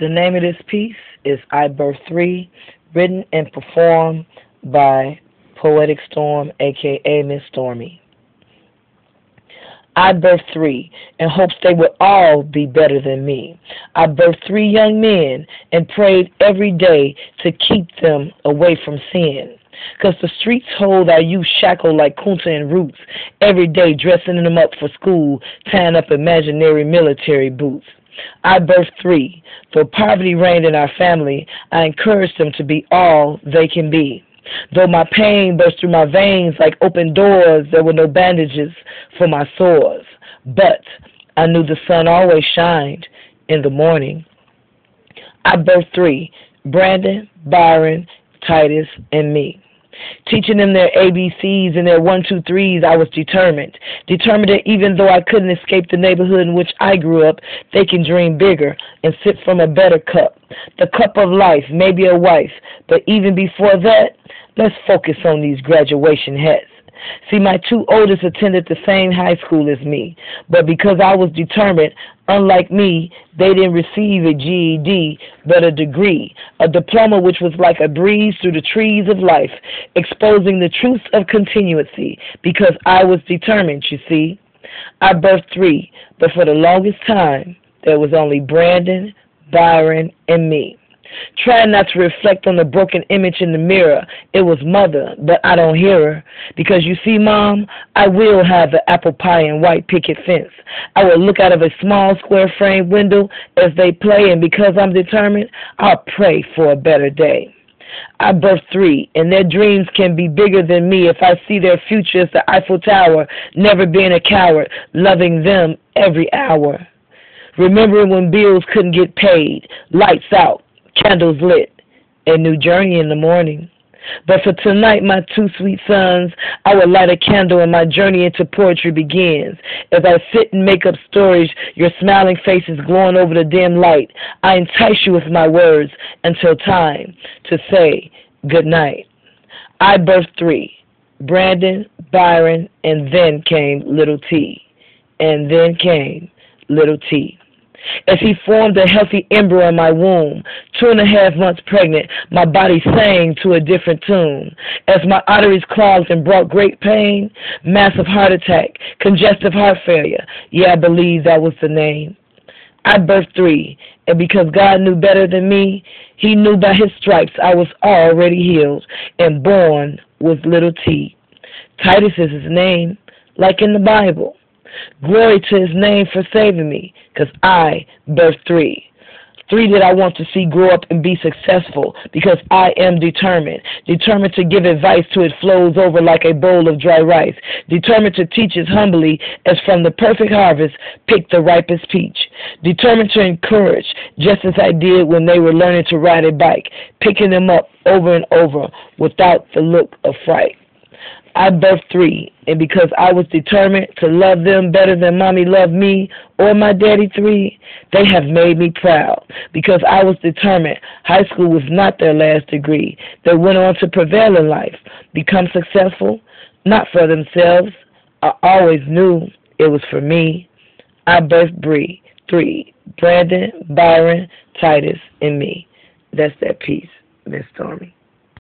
The name of this piece is I Birth 3, written and performed by Poetic Storm, aka Mz.Stormy. I birthed 3 in hopes they would all be better than me. I birthed 3 young men and prayed every day to keep them away from sin. 'Cause the streets hold our youth shackled like kunta and roots, every day dressing them up for school, tying up imaginary military boots. I birthed 3. Though poverty reigned in our family, I encouraged them to be all they can be. Though my pain burst through my veins like open doors, there were no bandages for my sores. But I knew the sun always shined in the morning. I birthed 3, Brandon, Byron, Titus, and me. Teaching them their ABCs and their 1, 2, 3s, I was determined. Determined that even though I couldn't escape the neighborhood in which I grew up, they can dream bigger and sip from a better cup. The cup of life, maybe a wife. But even before that, let's focus on these graduation hats. See, my 2 oldest attended the same high school as me, but because I was determined, unlike me, they didn't receive a GED, but a degree, a diploma which was like a breeze through the trees of life, exposing the truths of continuity, because I was determined, you see. I birthed 3, but for the longest time, there was only Brandon, Byron, and me. Trying not to reflect on the broken image in the mirror. It was mother, but I don't hear her. Because you see, Mom, I will have the apple pie and white picket fence. I will look out of a small square frame window as they play, and because I'm determined, I'll pray for a better day. I birthed 3, and their dreams can be bigger than me if I see their future as the Eiffel Tower, never being a coward, loving them every hour. Remembering when bills couldn't get paid, lights out, candles lit, a new journey in the morning. But for tonight, my 2 sweet sons, I will light a candle and my journey into poetry begins. As I sit and make up stories, your smiling faces glowing over the dim light, I entice you with my words until time to say good night. I birthed 3, Brandon, Byron, and then came little T. And then came little T. As he formed a healthy embryo in my womb, 2.5 months pregnant, my body sang to a different tune. As my arteries clogged and brought great pain, massive heart attack, congestive heart failure. Yeah, I believe that was the name. I birthed 3, and because God knew better than me, he knew by his stripes I was already healed and born with little T. Titus is his name, like in the Bible. Glory to his name for saving me, because I birthed 3. 3 that I want to see grow up and be successful, because I am determined. Determined to give advice till it flows over like a bowl of dry rice. Determined to teach as humbly as from the perfect harvest, pick the ripest peach. Determined to encourage, just as I did when they were learning to ride a bike, picking them up over and over without the look of fright. I birthed 3, and because I was determined to love them better than Mommy loved me or my daddy 3, they have made me proud. Because I was determined, high school was not their last degree. They went on to prevail in life, become successful, not for themselves. I always knew it was for me. I birthed 3, Brandon, Byron, Titus, and me. That's that piece, Mz.Stormy.